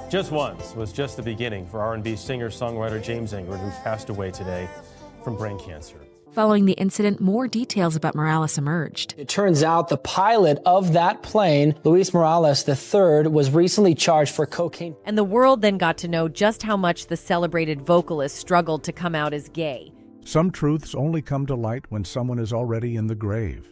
Just Once was just the beginning for R&B singer-songwriter James Ingram, who passed away today from brain cancer. Following the incident, more details about Morales emerged. It turns out the pilot of that plane, Luis Morales III, was recently charged for cocaine. And the world then got to know just how much the celebrated vocalist struggled to come out as gay. Some truths only come to light when someone is already in the grave.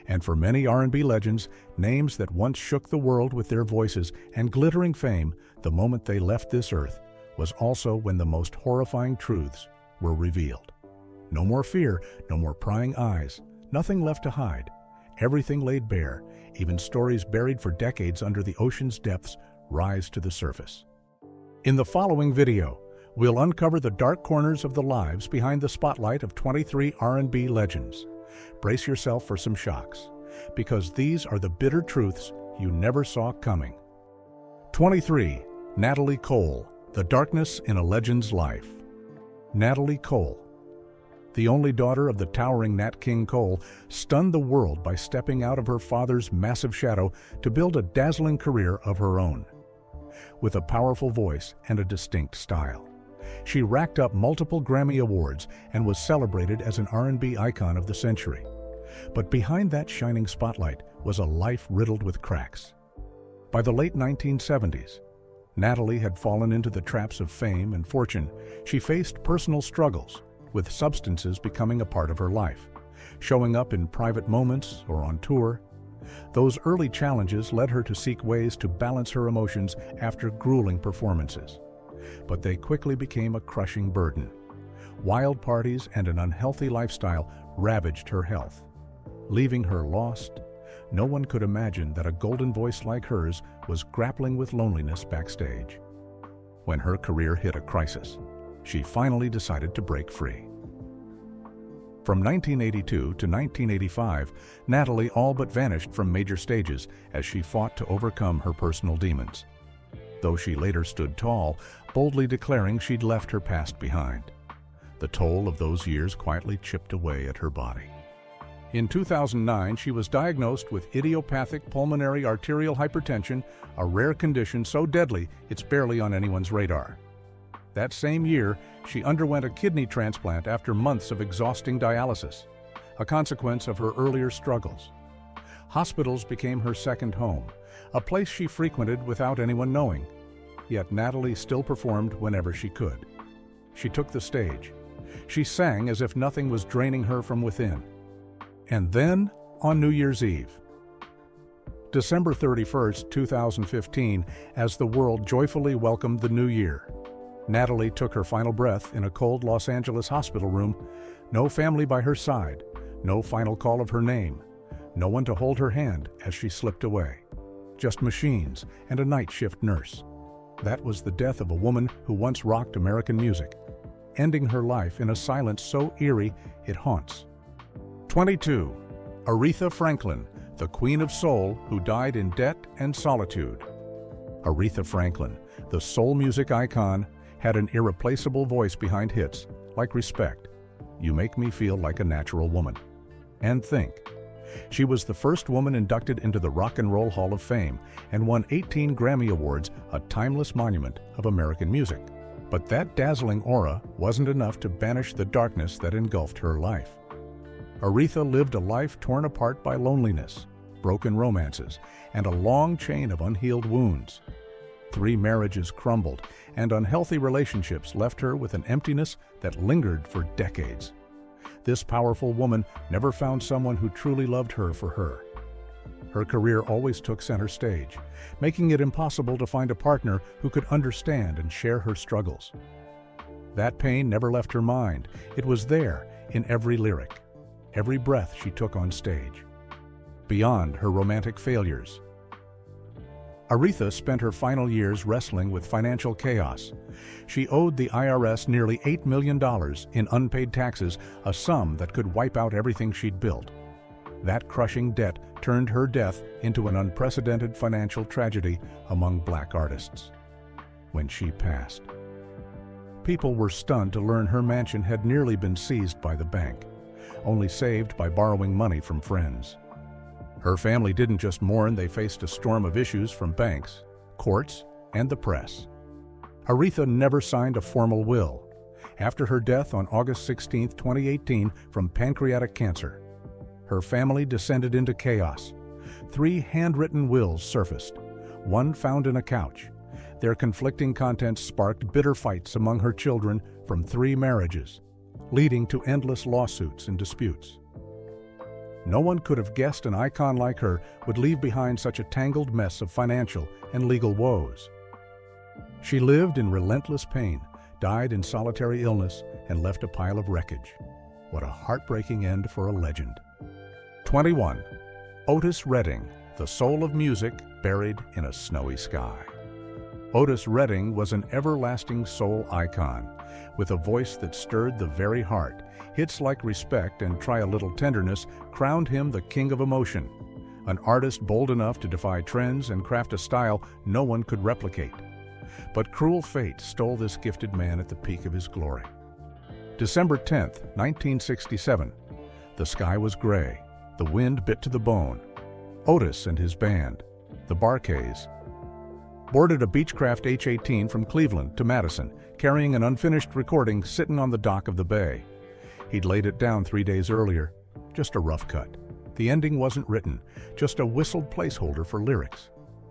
And for many R&B legends, names that once shook the world with their voices and glittering fame the moment they left this earth was also when the most horrifying truths were revealed. No more fear, no more prying eyes, nothing left to hide. Everything laid bare, even stories buried for decades under the ocean's depths rise to the surface. In the following video, we'll uncover the dark corners of the lives behind the spotlight of 23 R&B legends. Brace yourself for some shocks, because these are the bitter truths you never saw coming. 23. Natalie Cole, the darkness in a legend's life. Natalie Cole, the only daughter of the towering Nat King Cole, stunned the world by stepping out of her father's massive shadow to build a dazzling career of her own. With a powerful voice and a distinct style, she racked up multiple Grammy Awards and was celebrated as an R&B icon of the century. But behind that shining spotlight was a life riddled with cracks. By the late 1970s, Natalie had fallen into the traps of fame and fortune. She faced personal struggles, with substances becoming a part of her life, showing up in private moments or on tour. Those early challenges led her to seek ways to balance her emotions after grueling performances. But they quickly became a crushing burden. Wild parties and an unhealthy lifestyle ravaged her health, leaving her lost. No one could imagine that a golden voice like hers was grappling with loneliness backstage. When her career hit a crisis, she finally decided to break free. From 1982 to 1985, Natalie all but vanished from major stages as she fought to overcome her personal demons. Though she later stood tall, boldly declaring she'd left her past behind. The toll of those years quietly chipped away at her body. In 2009, she was diagnosed with idiopathic pulmonary arterial hypertension, a rare condition so deadly it's barely on anyone's radar. That same year, she underwent a kidney transplant after months of exhausting dialysis, a consequence of her earlier struggles. Hospitals became her second home, a place she frequented without anyone knowing. Yet Natalie still performed whenever she could. She took the stage. She sang as if nothing was draining her from within. And then, on New Year's Eve, December 31st, 2015, as the world joyfully welcomed the new year, Natalie took her final breath in a cold Los Angeles hospital room. No family by her side, no final call of her name, no one to hold her hand as she slipped away. Just machines and a night shift nurse. That was the death of a woman who once rocked American music, ending her life in a silence so eerie it haunts. 22. Aretha Franklin, the Queen of Soul who died in debt and solitude. Aretha Franklin, the soul music icon, had an irreplaceable voice behind hits like Respect, You Make Me Feel Like a Natural Woman, and Think. She was the first woman inducted into the Rock and Roll Hall of Fame and won 18 Grammy Awards, a timeless monument of American music. But that dazzling aura wasn't enough to banish the darkness that engulfed her life. Aretha lived a life torn apart by loneliness, broken romances, and a long chain of unhealed wounds. 3 marriages crumbled, and unhealthy relationships left her with an emptiness that lingered for decades. This powerful woman never found someone who truly loved her for her. Her career always took center stage, making it impossible to find a partner who could understand and share her struggles. That pain never left her mind. It was there in every lyric, every breath she took on stage. Beyond her romantic failures, Aretha spent her final years wrestling with financial chaos. She owed the IRS nearly $8 million in unpaid taxes, a sum that could wipe out everything she'd built. That crushing debt turned her death into an unprecedented financial tragedy among Black artists. When she passed, people were stunned to learn her mansion had nearly been seized by the bank, only saved by borrowing money from friends. Her family didn't just mourn, they faced a storm of issues from banks, courts, and the press. Aretha never signed a formal will. After her death on August 16, 2018, from pancreatic cancer, her family descended into chaos. 3 handwritten wills surfaced, one found in a couch. Their conflicting contents sparked bitter fights among her children from 3 marriages, leading to endless lawsuits and disputes. No one could have guessed an icon like her would leave behind such a tangled mess of financial and legal woes. She lived in relentless pain, died in solitary illness, and left a pile of wreckage. What a heartbreaking end for a legend. 21. Otis Redding, the soul of music buried in a snowy sky. Otis Redding was an everlasting soul icon, with a voice that stirred the very heart. Hits like Respect and Try a Little Tenderness crowned him the king of emotion, an artist bold enough to defy trends and craft a style no one could replicate. But cruel fate stole this gifted man at the peak of his glory. December 10, 1967. The sky was gray. The wind bit to the bone. Otis and his band, the Barkays, boarded a Beechcraft H-18 from Cleveland to Madison, carrying an unfinished recording sitting on the dock of the bay. He'd laid it down 3 days earlier, just a rough cut. The ending wasn't written, just a whistled placeholder for lyrics.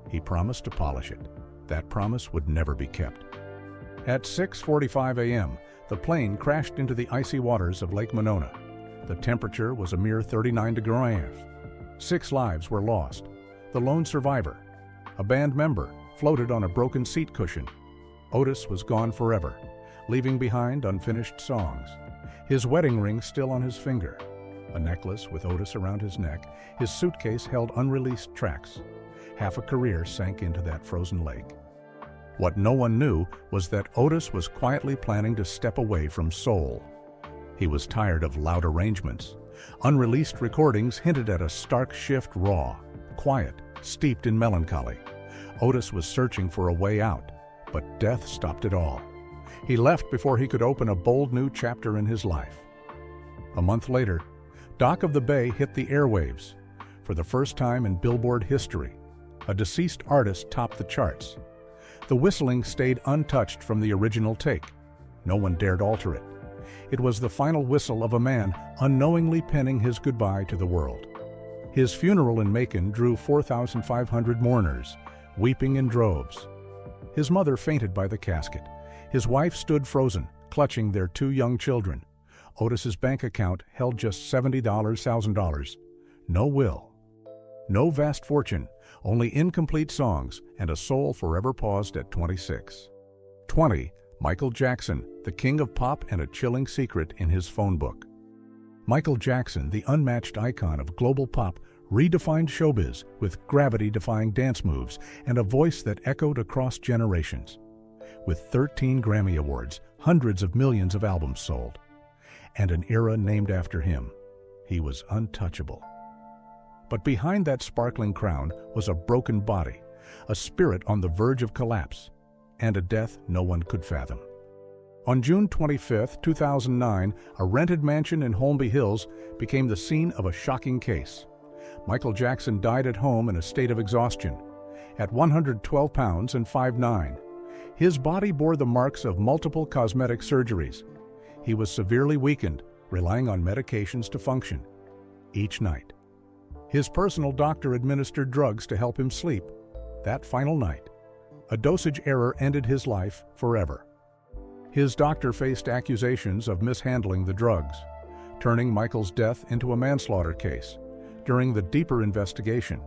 He promised to polish it. That promise would never be kept. At 6:45 a.m., the plane crashed into the icy waters of Lake Monona. The temperature was a mere 39 degrees. 6 lives were lost. The lone survivor, a band member, floated on a broken seat cushion. Otis was gone forever, leaving behind unfinished songs. His wedding ring still on his finger, a necklace with Otis around his neck. His suitcase held unreleased tracks. Half a career sank into that frozen lake. What no one knew was that Otis was quietly planning to step away from soul. He was tired of loud arrangements. Unreleased recordings hinted at a stark shift, raw, quiet, steeped in melancholy. Otis was searching for a way out, but death stopped it all. He left before he could open a bold new chapter in his life. A month later, Dock of the Bay hit the airwaves. For the first time in Billboard history, a deceased artist topped the charts. The whistling stayed untouched from the original take. No one dared alter it. It was the final whistle of a man unknowingly penning his goodbye to the world. His funeral in Macon drew 4,500 mourners, weeping in droves. His mother fainted by the casket. His wife stood frozen, clutching their 2 young children. Otis's bank account held just $70,000. No will. No vast fortune, only incomplete songs and a soul forever paused at 26. 20. Michael Jackson, the king of pop, and a chilling secret in his phone book. Michael Jackson, the unmatched icon of global pop, redefined showbiz with gravity-defying dance moves and a voice that echoed across generations. With 13 Grammy Awards, hundreds of millions of albums sold, and an era named after him, he was untouchable. But behind that sparkling crown was a broken body, a spirit on the verge of collapse, and a death no one could fathom. On June 25, 2009, a rented mansion in Holmby Hills became the scene of a shocking case. Michael Jackson died at home in a state of exhaustion. At 112 pounds and 5'9", his body bore the marks of multiple cosmetic surgeries. He was severely weakened, relying on medications to function each night. His personal doctor administered drugs to help him sleep. That final night, a dosage error ended his life forever. His doctor faced accusations of mishandling the drugs, turning Michael's death into a manslaughter case. During the deeper investigation,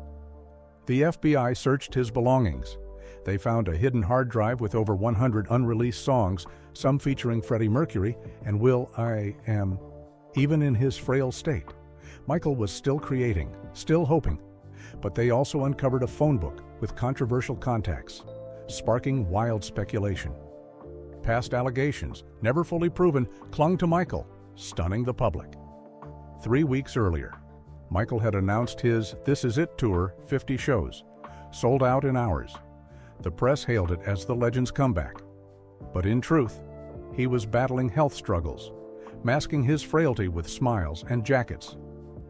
the FBI searched his belongings. They found a hidden hard drive with over 100 unreleased songs, some featuring Freddie Mercury and will.i.am. Even in his frail state, Michael was still creating, still hoping. But they also uncovered a phone book with controversial contacts, sparking wild speculation. Past allegations, never fully proven, clung to Michael, stunning the public. 3 weeks earlier, Michael had announced his This Is It tour, 50 shows, sold out in hours. The press hailed it as the legend's comeback. But in truth, he was battling health struggles, masking his frailty with smiles and jackets.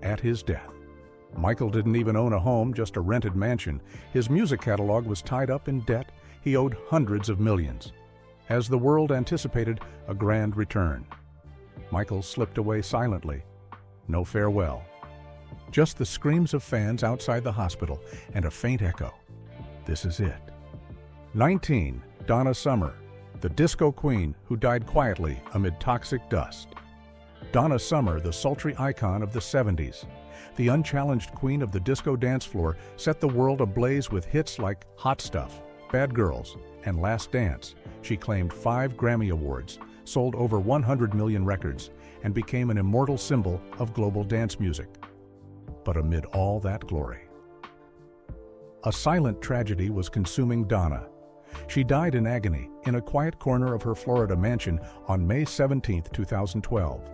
At his death, Michael didn't even own a home, just a rented mansion. His music catalog was tied up in debt. He owed hundreds of millions. as the world anticipated a grand return. Michael slipped away silently. No farewell. Just the screams of fans outside the hospital and a faint echo. This is it. 19. Donna Summer, the disco queen who died quietly amid toxic dust. Donna Summer, the sultry icon of the 70s, the unchallenged queen of the disco dance floor, set the world ablaze with hits like Hot Stuff, Bad Girls, and Last Dance. She claimed 5 Grammy Awards, sold over 100 million records, and became an immortal symbol of global dance music. But amid all that glory, a silent tragedy was consuming Donna. She died in agony in a quiet corner of her Florida mansion on May 17, 2012.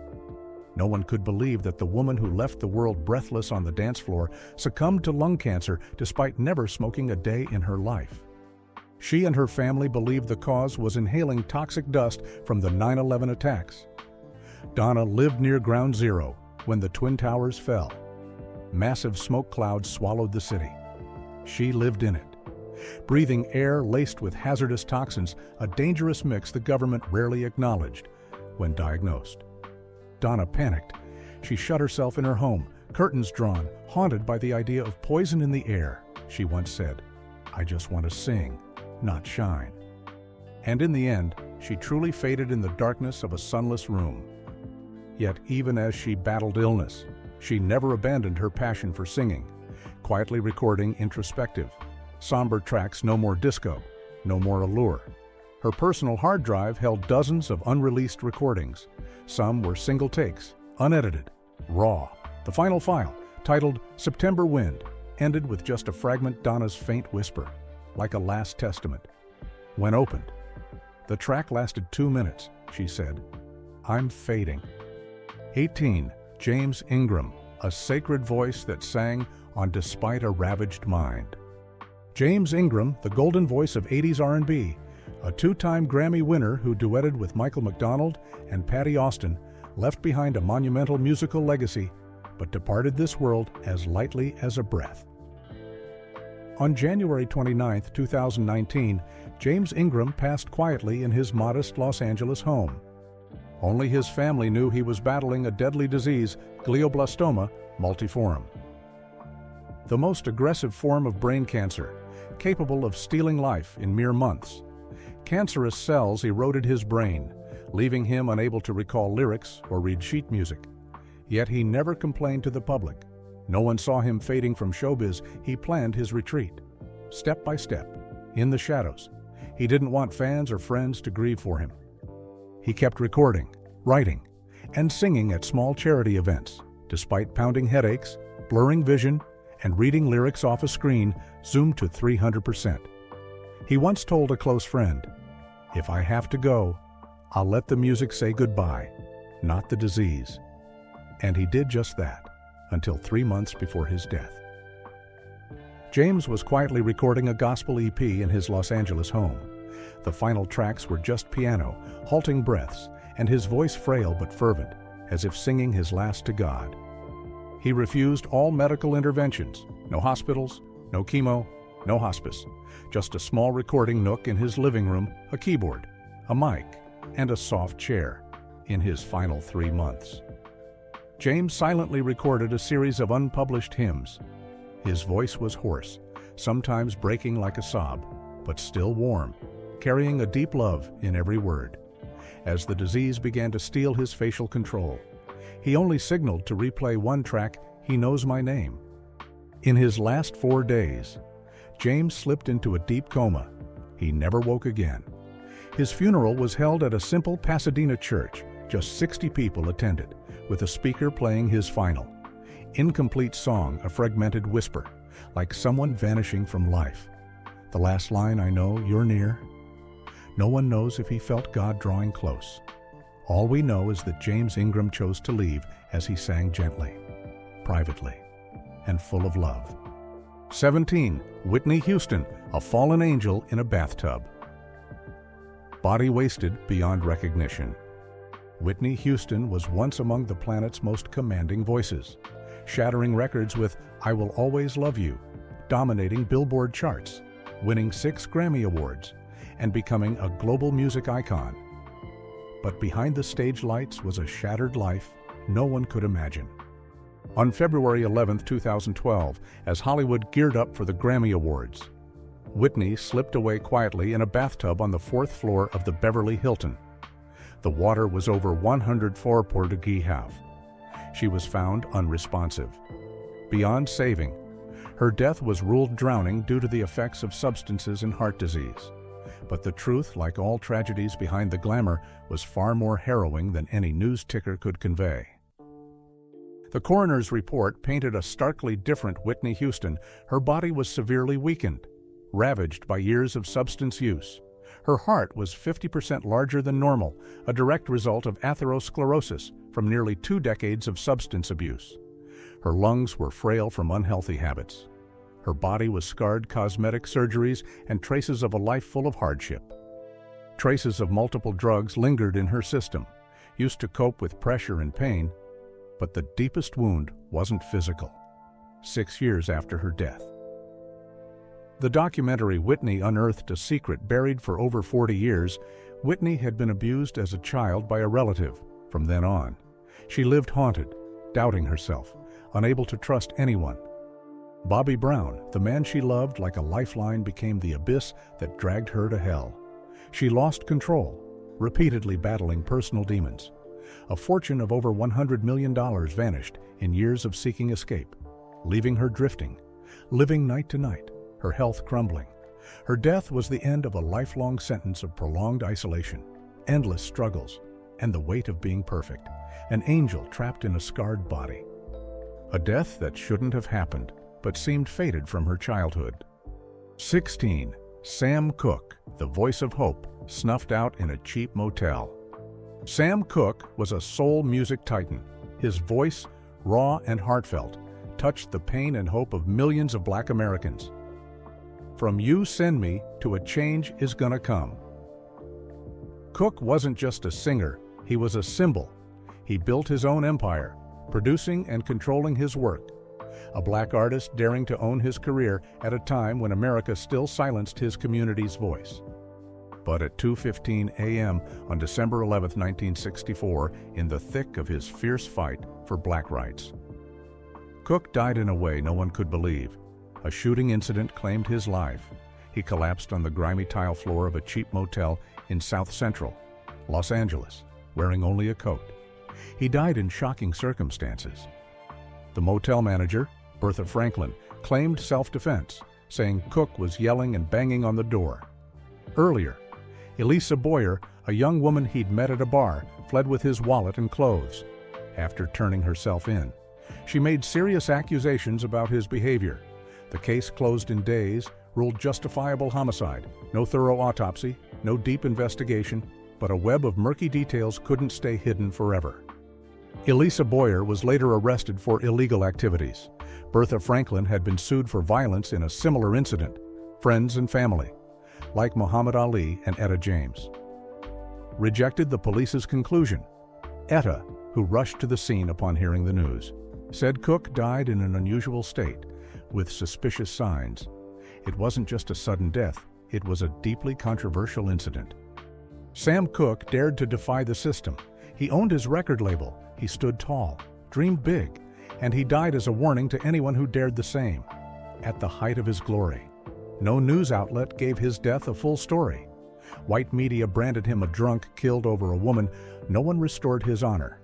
No one could believe that the woman who left the world breathless on the dance floor succumbed to lung cancer despite never smoking a day in her life. She and her family believed the cause was inhaling toxic dust from the 9/11 attacks. Donna lived near Ground Zero when the Twin Towers fell. Massive smoke clouds swallowed the city. She lived in it, breathing air laced with hazardous toxins, a dangerous mix the government rarely acknowledged when diagnosed. Donna panicked. She shut herself in her home, curtains drawn, haunted by the idea of poison in the air. She once said, "I just want to sing, not shine." And in the end, she truly faded in the darkness of a sunless room. Yet even as she battled illness, she never abandoned her passion for singing, quietly recording introspective, somber tracks. No more disco, no more allure. Her personal hard drive held dozens of unreleased recordings. Some were single takes, unedited, raw. The final file, titled September Wind, ended with just a fragment, Donna's faint whisper, like a last testament. When opened, the track lasted 2 minutes. She said, "I'm fading." 18. James Ingram, a sacred voice that sang on Despite a Ravaged Mind. James Ingram, the golden voice of 80s R&B, a 2-time Grammy winner who duetted with Michael McDonald and Patti Austin, left behind a monumental musical legacy, but departed this world as lightly as a breath. On January 29, 2019, James Ingram passed quietly in his modest Los Angeles home. Only his family knew he was battling a deadly disease, glioblastoma multiforme. The most aggressive form of brain cancer, capable of stealing life in mere months. Cancerous cells eroded his brain, leaving him unable to recall lyrics or read sheet music. Yet he never complained to the public. No one saw him fading from showbiz. He planned his retreat, step by step, in the shadows. He didn't want fans or friends to grieve for him. He kept recording, writing, and singing at small charity events, despite pounding headaches, blurring vision, and reading lyrics off a screen zoomed to 300%. He once told a close friend, "If I have to go, I'll let the music say goodbye, not the disease." And he did just that, until 3 months before his death. James was quietly recording a gospel EP in his Los Angeles home. The final tracks were just piano, halting breaths, and his voice frail but fervent, as if singing his last to God. He refused all medical interventions, no hospitals, no chemo, no hospice, just a small recording nook in his living room, a keyboard, a mic, and a soft chair in his final 3 months. James silently recorded a series of unpublished hymns. His voice was hoarse, sometimes breaking like a sob, but still warm, carrying a deep love in every word. As the disease began to steal his facial control, he only signaled to replay one track, "He Knows My Name." In his last 4 days, James slipped into a deep coma. He never woke again. His funeral was held at a simple Pasadena church. Just 60 people attended, with a speaker playing his final incomplete song, a fragmented whisper, like someone vanishing from life. The last line, "I know you're near." No one knows if he felt God drawing close. All we know is that James Ingram chose to leave as he sang gently, privately, and full of love. 17. Whitney Houston, a fallen angel in a bathtub. Body wasted beyond recognition. Whitney Houston was once among the planet's most commanding voices, shattering records with "I Will Always Love You," dominating Billboard charts, winning 6 Grammy Awards, and becoming a global music icon. But behind the stage lights was a shattered life no one could imagine. On February 11, 2012, as Hollywood geared up for the Grammy Awards, Whitney slipped away quietly in a bathtub on the 4th floor of the Beverly Hilton. The water was over 104 degree half. She was found unresponsive. Beyond saving, her death was ruled drowning due to the effects of substances and heart disease. But the truth, like all tragedies behind the glamour, was far more harrowing than any news ticker could convey. The coroner's report painted a starkly different Whitney Houston. Her body was severely weakened, ravaged by years of substance use. Her heart was 50% larger than normal, a direct result of atherosclerosis from nearly 2 decades of substance abuse. Her lungs were frail from unhealthy habits. Her body was scarred cosmetic surgeries and traces of a life full of hardship. Traces of multiple drugs lingered in her system, used to cope with pressure and pain, but the deepest wound wasn't physical. 6 years after her death. The documentary Whitney unearthed a secret buried for over 40 years. Whitney had been abused as a child by a relative. From then on, she lived haunted, doubting herself, unable to trust anyone. Bobby Brown, the man she loved like a lifeline, became the abyss that dragged her to hell. She lost control, repeatedly battling personal demons. A fortune of over $100 million vanished in years of seeking escape, leaving her drifting, living night to night, her health crumbling. Her death was the end of a lifelong sentence of prolonged isolation, endless struggles, and the weight of being perfect, an angel trapped in a scarred body. A death that shouldn't have happened, but seemed fated from her childhood. 16. Sam Cooke, the voice of hope, snuffed out in a cheap motel. Sam Cooke was a soul music titan. His voice, raw and heartfelt, touched the pain and hope of millions of Black Americans. From "You Send Me" to "A Change Is Gonna Come." Cooke wasn't just a singer, he was a symbol. He built his own empire, producing and controlling his work. A Black artist daring to own his career at a time when America still silenced his community's voice. But at 2:15 a.m. on December 11, 1964, in the thick of his fierce fight for Black rights, Cooke died in a way no one could believe. A shooting incident claimed his life. He collapsed on the grimy tile floor of a cheap motel in South Central, Los Angeles, wearing only a coat. He died in shocking circumstances. The motel manager, Aretha Franklin, claimed self-defense, saying Cooke was yelling and banging on the door. Earlier, Elisa Boyer, a young woman he'd met at a bar, fled with his wallet and clothes. After turning herself in, she made serious accusations about his behavior. The case closed in days, ruled justifiable homicide. No thorough autopsy, no deep investigation, but a web of murky details couldn't stay hidden forever. Elisa Boyer was later arrested for illegal activities. Aretha Franklin had been sued for violence in a similar incident. Friends and family, like Muhammad Ali and Etta James, rejected the police's conclusion. Etta, who rushed to the scene upon hearing the news, said Cooke died in an unusual state, with suspicious signs. It wasn't just a sudden death, it was a deeply controversial incident. Sam Cooke dared to defy the system. He owned his record label, he stood tall, dreamed big, and he died as a warning to anyone who dared the same. At the height of his glory, no news outlet gave his death a full story. White media branded him a drunk killed over a woman. No one restored his honor.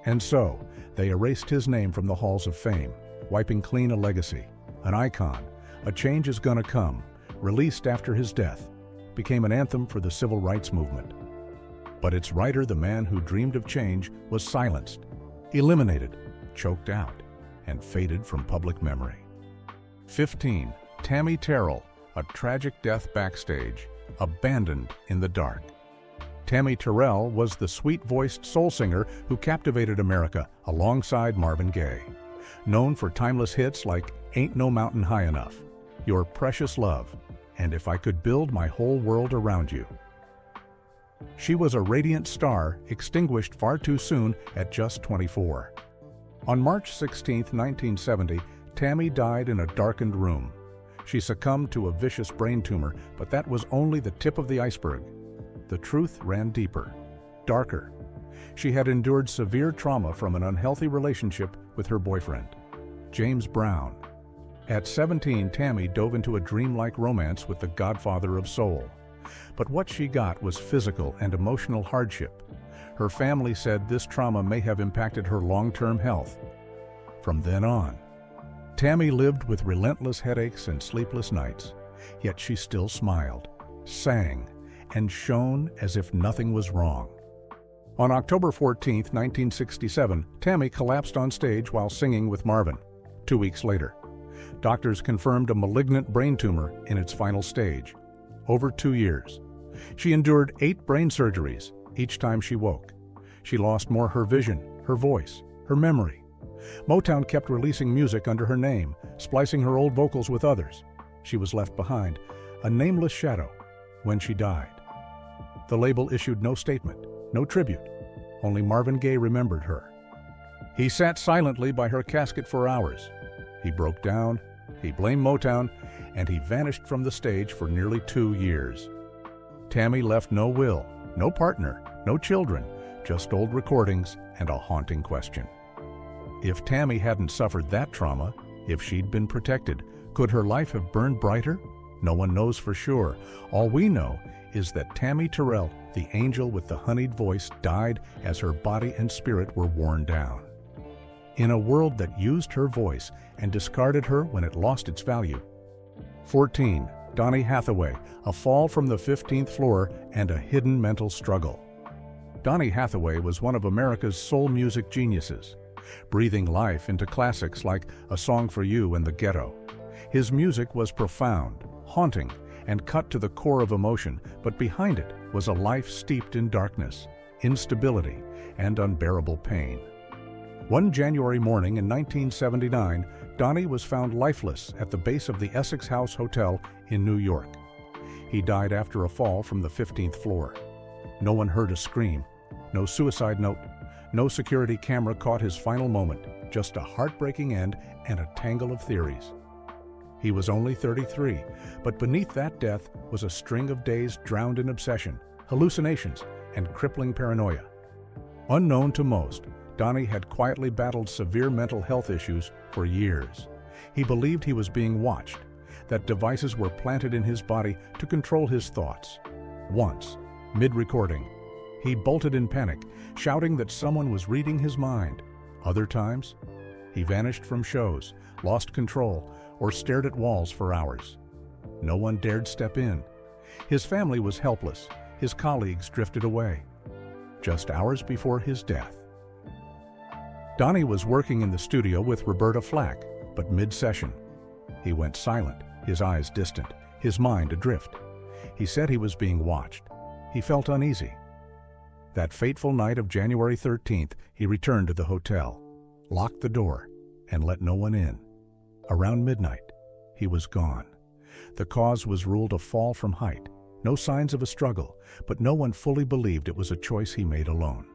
And so, they erased his name from the halls of fame, wiping clean a legacy. An icon, "A Change Is Gonna Come," released after his death, became an anthem for the civil rights movement. But its writer, the man who dreamed of change, was silenced, eliminated, choked out, and faded from public memory. 15. Tammi Terrell, a tragic death backstage, abandoned in the dark. Tammi Terrell was the sweet-voiced soul singer who captivated America alongside Marvin Gaye. Known for timeless hits like "Ain't No Mountain High Enough," "Your Precious Love," and "If I Could Build My Whole World Around You." She was a radiant star, extinguished far too soon at just 24. On March 16, 1970, Tammi died in a darkened room. She succumbed to a vicious brain tumor, but that was only the tip of the iceberg. The truth ran deeper, darker. She had endured severe trauma from an unhealthy relationship with her boyfriend, James Brown. At 17, Tammi dove into a dreamlike romance with the godfather of soul. But what she got was physical and emotional hardship. Her family said this trauma may have impacted her long-term health. From then on, Tammi lived with relentless headaches and sleepless nights, yet she still smiled, sang, and shone as if nothing was wrong. On October 14, 1967, Tammi collapsed on stage while singing with Marvin. 2 weeks later, doctors confirmed a malignant brain tumor in its final stage. Over 2 years. She endured 8 brain surgeries each time she woke. She lost more her vision, her voice, her memory. Motown kept releasing music under her name, splicing her old vocals with others. She was left behind, a nameless shadow, when she died. The label issued no statement, no tribute. Only Marvin Gaye remembered her. He sat silently by her casket for hours. He broke down, he blamed Motown, and he vanished from the stage for nearly 2 years. Tammi left no will, no partner, no children, just old recordings and a haunting question. If Tammi hadn't suffered that trauma, if she'd been protected, could her life have burned brighter? No one knows for sure. All we know is that Tammi Terrell, the angel with the honeyed voice, died as her body and spirit were worn down. In a world that used her voice and discarded her when it lost its value. 14. Donny Hathaway, a fall from the 15th floor and a hidden mental struggle. Donny Hathaway was one of America's soul music geniuses, breathing life into classics like A Song for You and The Ghetto. His music was profound, haunting, and cut to the core of emotion, but behind it was a life steeped in darkness, instability, and unbearable pain. One January morning in 1979, Donny was found lifeless at the base of the Essex House Hotel in New York. He died after a fall from the 15th floor. No one heard a scream, no suicide note, no security camera caught his final moment, just a heartbreaking end and a tangle of theories. He was only 33, but beneath that death was a string of days drowned in obsession, hallucinations, and crippling paranoia. Unknown to most, Donny had quietly battled severe mental health issues for years. He believed he was being watched, that devices were planted in his body to control his thoughts. Once, mid-recording, he bolted in panic, shouting that someone was reading his mind. Other times, he vanished from shows, lost control, or stared at walls for hours. No one dared step in. His family was helpless. His colleagues drifted away. Just hours before his death, Donny was working in the studio with Roberta Flack, but mid-session, he went silent, his eyes distant, his mind adrift. He said he was being watched. He felt uneasy. That fateful night of January 13th, he returned to the hotel, locked the door, and let no one in. Around midnight, he was gone. The cause was ruled a fall from height. No signs of a struggle, but no one fully believed it was a choice he made alone.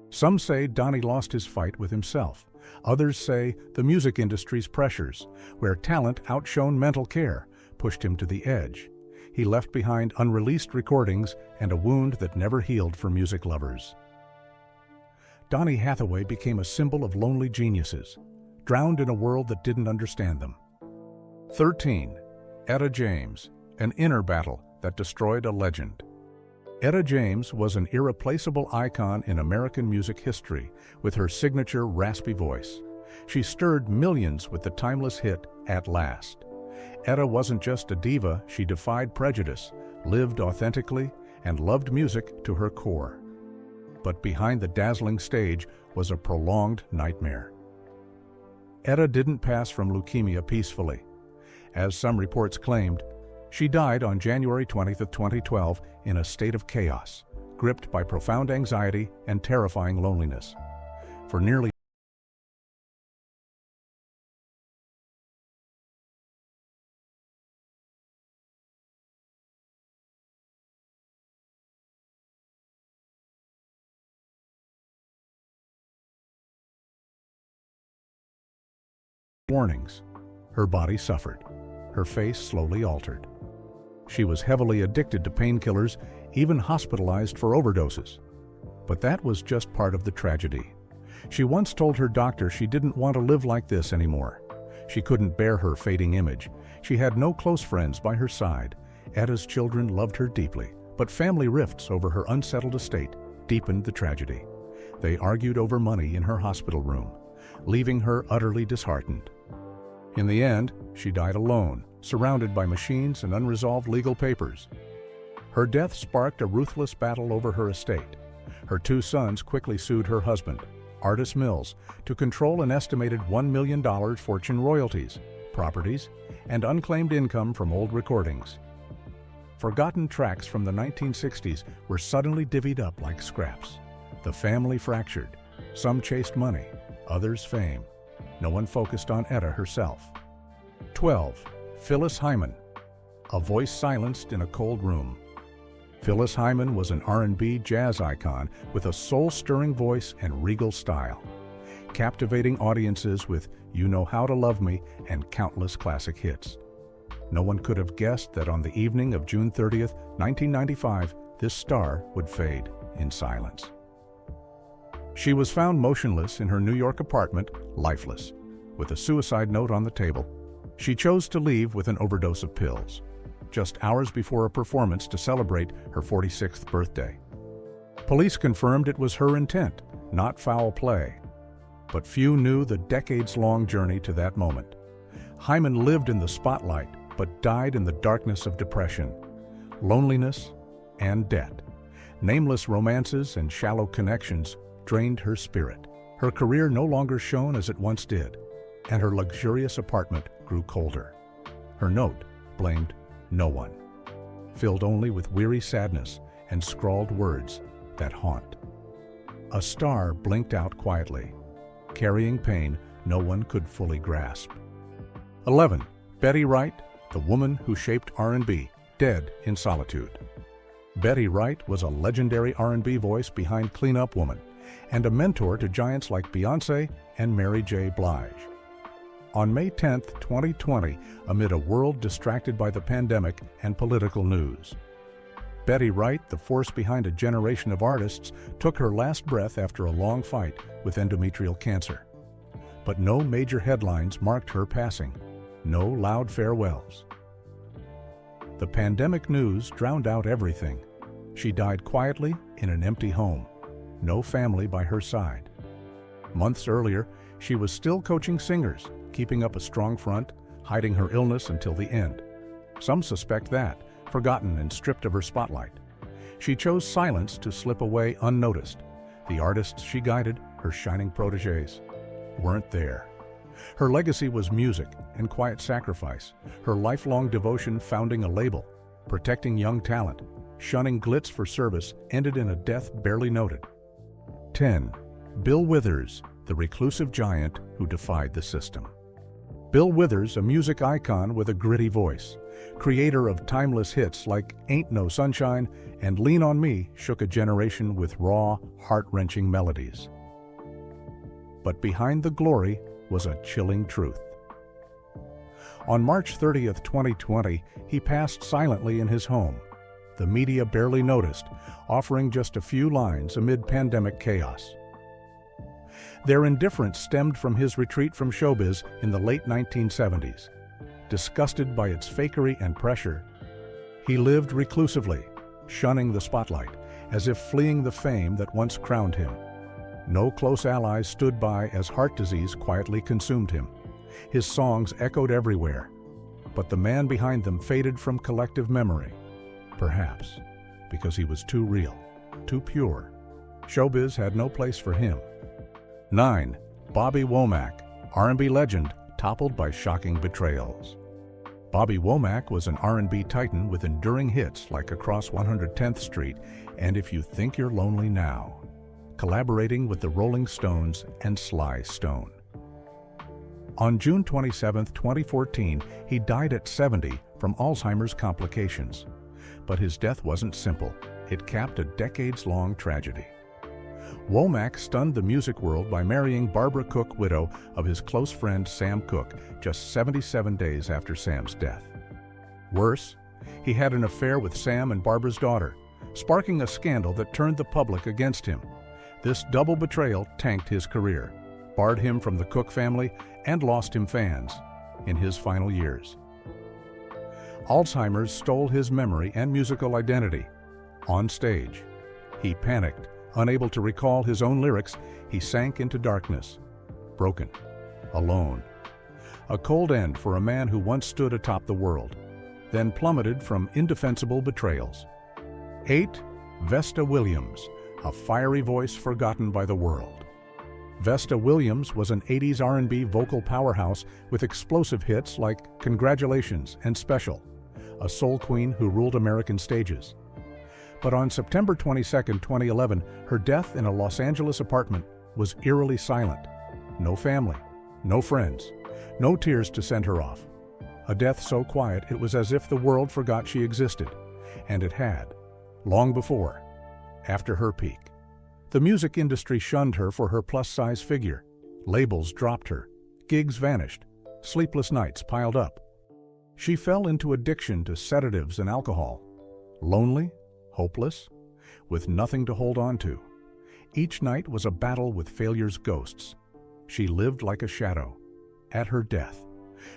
Some say Donny lost his fight with himself. Others say the music industry's pressures, where talent outshone mental care, pushed him to the edge. He left behind unreleased recordings and a wound that never healed for music lovers. Donny Hathaway became a symbol of lonely geniuses, drowned in a world that didn't understand them. 13. Etta James, an inner battle that destroyed a legend. Etta James was an irreplaceable icon in American music history with her signature raspy voice. She stirred millions with the timeless hit, At Last. Etta wasn't just a diva, she defied prejudice, lived authentically, and loved music to her core. But behind the dazzling stage was a prolonged nightmare. Etta didn't pass from leukemia peacefully. As some reports claimed, she died on January 20th, 2012 in a state of chaos, gripped by profound anxiety and terrifying loneliness. For nearly warnings, her body suffered. her face slowly altered. She was heavily addicted to painkillers, even hospitalized for overdoses. But that was just part of the tragedy. She once told her doctor she didn't want to live like this anymore. She couldn't bear her fading image. She had no close friends by her side. Etta's children loved her deeply, but family rifts over her unsettled estate deepened the tragedy. They argued over money in her hospital room, leaving her utterly disheartened. In the end, she died alone, surrounded by machines and unresolved legal papers. Her death sparked a ruthless battle over her estate. Her two sons quickly sued her husband, Artis Mills, to control an estimated $1 million fortune royalties, properties, and unclaimed income from old recordings. Forgotten tracks from the 1960s were suddenly divvied up like scraps. The family fractured. Some chased money, others fame. No one focused on Etta herself. 12. Phyllis Hyman, a voice silenced in a cold room. Phyllis Hyman was an R&B jazz icon with a soul-stirring voice and regal style, captivating audiences with You Know How to Love Me and countless classic hits. No one could have guessed that on the evening of June 30th, 1995, this star would fade in silence. She was found motionless in her New York apartment, lifeless, with a suicide note on the table. She chose to leave with an overdose of pills, just hours before a performance to celebrate her 46th birthday. Police confirmed it was her intent, not foul play. But few knew the decades-long journey to that moment. Hyman lived in the spotlight, but died in the darkness of depression, loneliness, and debt. Nameless romances and shallow connections drained her spirit. Her career no longer shone as it once did, and her luxurious apartment grew colder. Her note blamed no one, filled only with weary sadness and scrawled words that haunt. A star blinked out quietly, carrying pain no one could fully grasp. 11. Betty Wright, the woman who shaped R&B, dead in solitude. Betty Wright was a legendary R&B voice behind Clean Up Woman and a mentor to giants like Beyoncé and Mary J. Blige. On May 10, 2020, amid a world distracted by the pandemic and political news, Betty Wright, the force behind a generation of artists, took her last breath after a long fight with endometrial cancer. But no major headlines marked her passing, no loud farewells. The pandemic news drowned out everything. She died quietly in an empty home, no family by her side. Months earlier, she was still coaching singers, keeping up a strong front, hiding her illness until the end. Some suspect that, forgotten and stripped of her spotlight. She chose silence to slip away unnoticed. The artists she guided, her shining protégés, weren't there. Her legacy was music and quiet sacrifice, her lifelong devotion founding a label, protecting young talent, shunning glitz for service ended in a death barely noted. 10. Bill Withers, the reclusive giant who defied the system. Bill Withers, a music icon with a gritty voice, creator of timeless hits like Ain't No Sunshine and Lean on Me, shook a generation with raw, heart-wrenching melodies. But behind the glory was a chilling truth. On March 30th, 2020, he passed silently in his home. The media barely noticed, offering just a few lines amid pandemic chaos. Their indifference stemmed from his retreat from showbiz in the late 1970s. Disgusted by its fakery and pressure, he lived reclusively, shunning the spotlight, as if fleeing the fame that once crowned him. No close allies stood by as heart disease quietly consumed him. His songs echoed everywhere, but the man behind them faded from collective memory. Perhaps because he was too real, too pure. Showbiz had no place for him. 9. Bobby Womack, R&B legend, toppled by shocking betrayals. Bobby Womack was an R&B titan with enduring hits like Across 110th Street and If You Think You're Lonely Now, collaborating with the Rolling Stones and Sly Stone. On June 27, 2014, he died at 70 from Alzheimer's complications. But his death wasn't simple. It capped a decades-long tragedy. Womack stunned the music world by marrying Barbara Cooke, widow of his close friend Sam Cooke, just 77 days after Sam's death. Worse, he had an affair with Sam and Barbara's daughter, sparking a scandal that turned the public against him. This double betrayal tanked his career, barred him from the Cooke family, and lost him fans in his final years. Alzheimer's stole his memory and musical identity. On stage, he panicked. Unable to recall his own lyrics, he sank into darkness, broken, alone. A cold end for a man who once stood atop the world, then plummeted from indefensible betrayals. 8. Vesta Williams, a fiery voice forgotten by the world. Vesta Williams was an 80s R&B vocal powerhouse with explosive hits like Congratulations and Special, a soul queen who ruled American stages. But on September 22, 2011, her death in a Los Angeles apartment was eerily silent. No family, no friends, no tears to send her off. A death so quiet it was as if the world forgot she existed, and it had, long before, after her peak. The music industry shunned her for her plus-size figure. Labels dropped her, gigs vanished, sleepless nights piled up. She fell into addiction to sedatives and alcohol, lonely, hopeless, with nothing to hold on to. Each night was a battle with failure's ghosts. She lived like a shadow. At her death,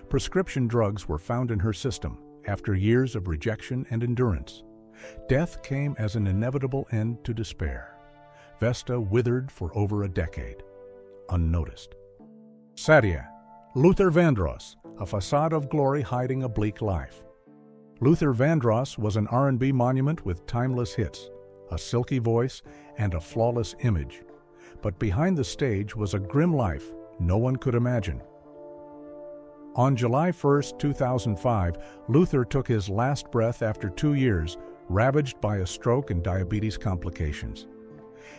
prescription drugs were found in her system after years of rejection and endurance. Death came as an inevitable end to despair. Vesta withered for over a decade, unnoticed. Sadia, Luther Vandross, a facade of glory hiding a bleak life. Luther Vandross was an R&B monument with timeless hits, a silky voice, and a flawless image. But behind the stage was a grim life no one could imagine. On July 1, 2005, Luther took his last breath after 2 years, ravaged by a stroke and diabetes complications.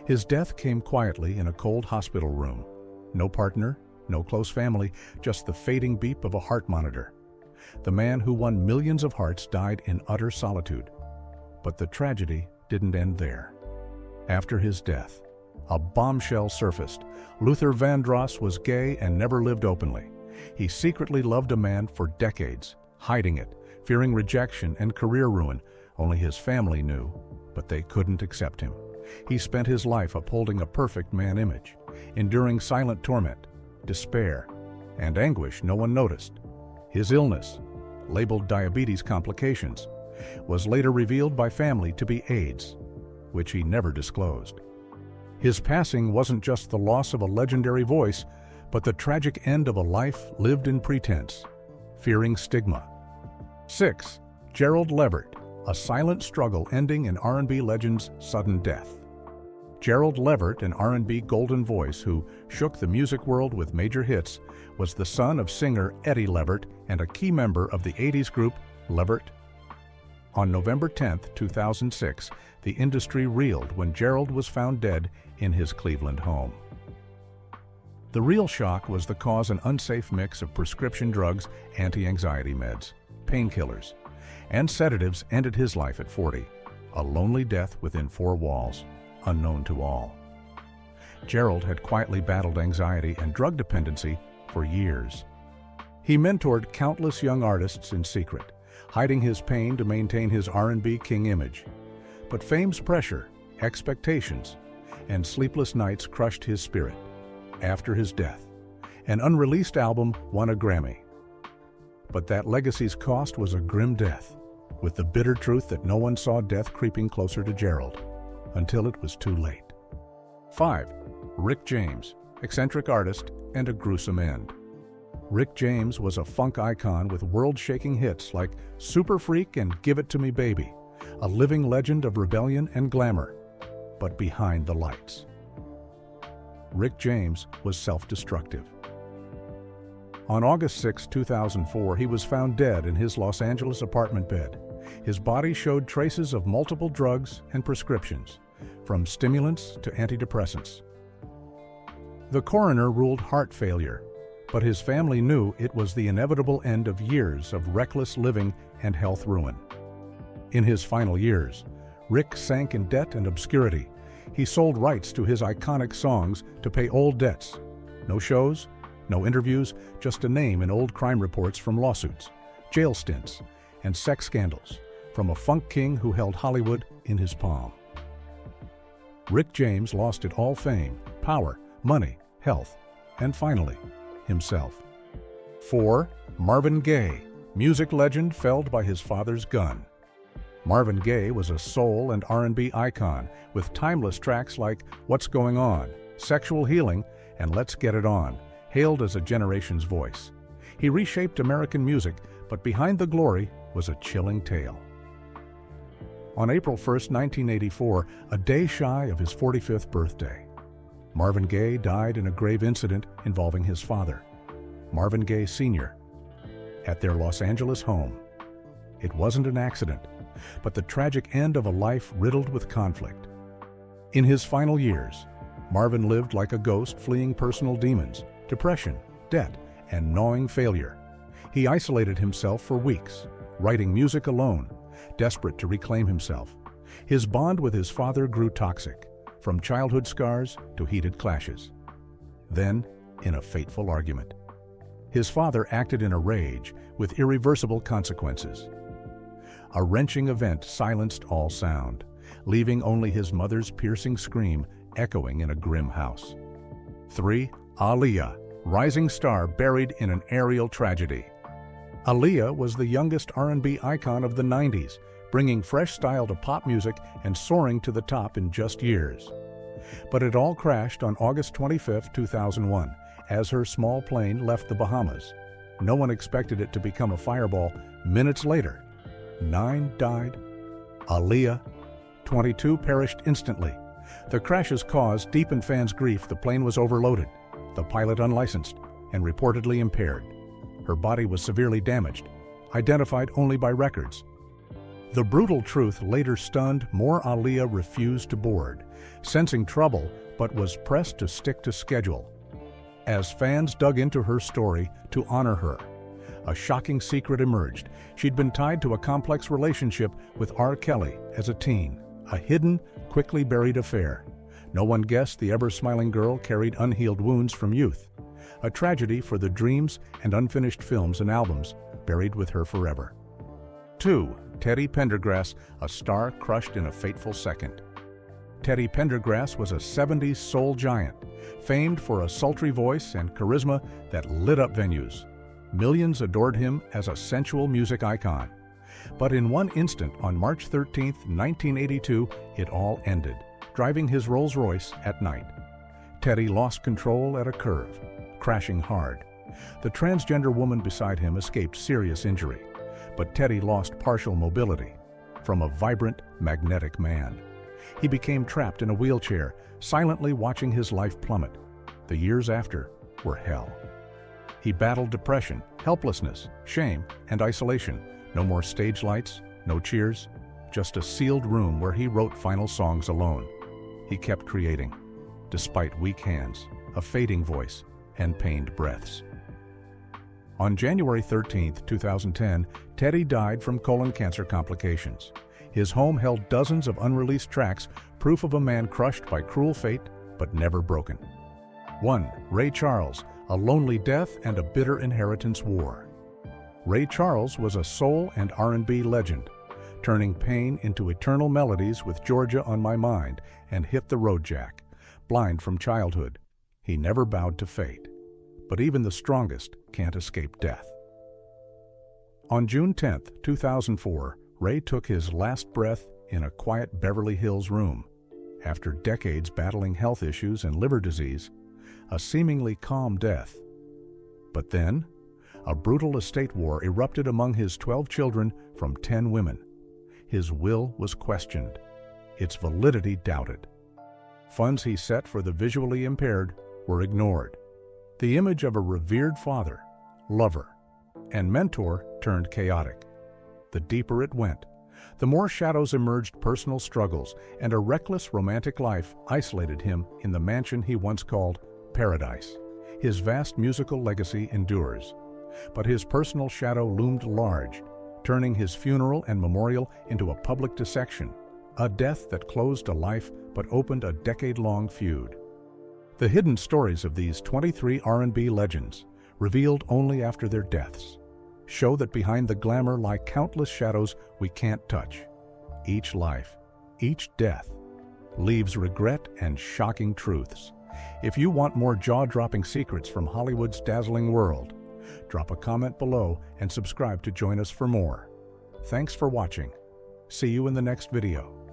His death came quietly in a cold hospital room. No partner, no close family, just the fading beep of a heart monitor. The man who won millions of hearts died in utter solitude. But the tragedy didn't end there. After his death, a bombshell surfaced. Luther Vandross was gay and never lived openly. He secretly loved a man for decades, hiding it, fearing rejection and career ruin. Only his family knew, but they couldn't accept him. He spent his life upholding a perfect man image, enduring silent torment, despair, and anguish no one noticed. His illness, labeled diabetes complications, was later revealed by family to be AIDS, which he never disclosed. His passing wasn't just the loss of a legendary voice, but the tragic end of a life lived in pretense, fearing stigma. 6. Gerald Levert, a silent struggle ending in R&B legend's sudden death. Gerald Levert, an R&B golden voice who shook the music world with major hits, was the son of singer Eddie Levert and a key member of the 80s group Levert. On November 10, 2006, the industry reeled when Gerald was found dead in his Cleveland home. The real shock was the cause: an unsafe mix of prescription drugs, anti-anxiety meds, painkillers, and sedatives ended his life at 40, a lonely death within 4 walls, unknown to all. Gerald had quietly battled anxiety and drug dependency for years. He mentored countless young artists in secret, hiding his pain to maintain his R&B king image. But fame's pressure, expectations, and sleepless nights crushed his spirit. After his death, an unreleased album won a Grammy. But that legacy's cost was a grim death, with the bitter truth that no one saw death creeping closer to Gerald, until it was too late. 5. Rick James, eccentric artist and a gruesome end. Rick James was a funk icon with world-shaking hits like Super Freak and Give It To Me Baby, a living legend of rebellion and glamour, but behind the lights. Rick James was self-destructive. On August 6, 2004, he was found dead in his Los Angeles apartment bed. His body showed traces of multiple drugs and prescriptions, from stimulants to antidepressants. The coroner ruled heart failure, but his family knew it was the inevitable end of years of reckless living and health ruin. In his final years, Rick sank in debt and obscurity. He sold rights to his iconic songs to pay old debts. No shows, no interviews, just a name in old crime reports from lawsuits, jail stints, and sex scandals from a funk king who held Hollywood in his palm. Rick James lost it all: fame, power, money, health, and finally, himself. 4. Marvin Gaye, music legend felled by his father's gun. Marvin Gaye was a soul and R&B icon with timeless tracks like What's Going On, Sexual Healing, and Let's Get It On, hailed as a generation's voice. He reshaped American music, but behind the glory was a chilling tale. On April 1, 1984, a day shy of his 45th birthday, Marvin Gaye died in a grave incident involving his father, Marvin Gaye Sr., at their Los Angeles home. It wasn't an accident, but the tragic end of a life riddled with conflict. In his final years, Marvin lived like a ghost, fleeing personal demons, depression, debt, and gnawing failure. He isolated himself for weeks, writing music alone, desperate to reclaim himself. His bond with his father grew toxic, from childhood scars to heated clashes. Then, in a fateful argument, his father acted in a rage with irreversible consequences. A wrenching event silenced all sound, leaving only his mother's piercing scream echoing in a grim house. 3. Aaliyah, rising star buried in an aerial tragedy. Aaliyah was the youngest R&B icon of the 90s, bringing fresh style to pop music and soaring to the top in just years. But it all crashed on August 25, 2001, as her small plane left the Bahamas. No one expected it to become a fireball. Minutes later, 9 died. Aaliyah, 22, perished instantly. The crash's cause deepened fans' grief. The plane was overloaded, the pilot unlicensed, and reportedly impaired. Her body was severely damaged, identified only by records. The brutal truth later stunned more. Aaliyah refused to board, sensing trouble, but was pressed to stick to schedule. As fans dug into her story to honor her, a shocking secret emerged. She'd been tied to a complex relationship with R. Kelly as a teen, a hidden, quickly buried affair. No one guessed the ever-smiling girl carried unhealed wounds from youth, a tragedy for the dreams and unfinished films and albums buried with her forever. 2. Teddy Pendergrass, a star crushed in a fateful second. Teddy Pendergrass was a 70s soul giant, famed for a sultry voice and charisma that lit up venues. Millions adored him as a sensual music icon. But in one instant, on March 13, 1982, it all ended, driving his Rolls-Royce at night. Teddy lost control at a curve, crashing hard. The transgender woman beside him escaped serious injury, but Teddy lost partial mobility. From a vibrant, magnetic man, he became trapped in a wheelchair, silently watching his life plummet. The years after were hell. He battled depression, helplessness, shame, and isolation. No more stage lights, no cheers, just a sealed room where he wrote final songs alone. He kept creating, despite weak hands, a fading voice, and pained breaths. On January 13, 2010, Teddy died from colon cancer complications. His home held dozens of unreleased tracks, proof of a man crushed by cruel fate, but never broken. 1. Ray Charles, a lonely death and a bitter inheritance war. Ray Charles was a soul and R&B legend, turning pain into eternal melodies with Georgia on My Mind and Hit the Road Jack. Blind from childhood, he never bowed to fate. But even the strongest can't escape death. On June 10, 2004, Ray took his last breath in a quiet Beverly Hills room. After decades battling health issues and liver disease, a seemingly calm death. But then, a brutal estate war erupted among his 12 children from 10 women. His will was questioned, its validity doubted. Funds he set for the visually impaired were ignored. The image of a revered father, lover, and mentor turned chaotic. The deeper it went, the more shadows emerged. Personal struggles and a reckless romantic life isolated him in the mansion he once called paradise. His vast musical legacy endures, but his personal shadow loomed large, turning his funeral and memorial into a public dissection, A death that closed a life but opened a decade-long feud. The hidden stories of these 23 R&B legends, revealed only after their deaths, show that behind the glamour lie countless shadows we can't touch. Each life, each death, leaves regret and shocking truths. If you want more jaw-dropping secrets from Hollywood's dazzling world, drop a comment below and subscribe to join us for more. Thanks for watching. See you in the next video.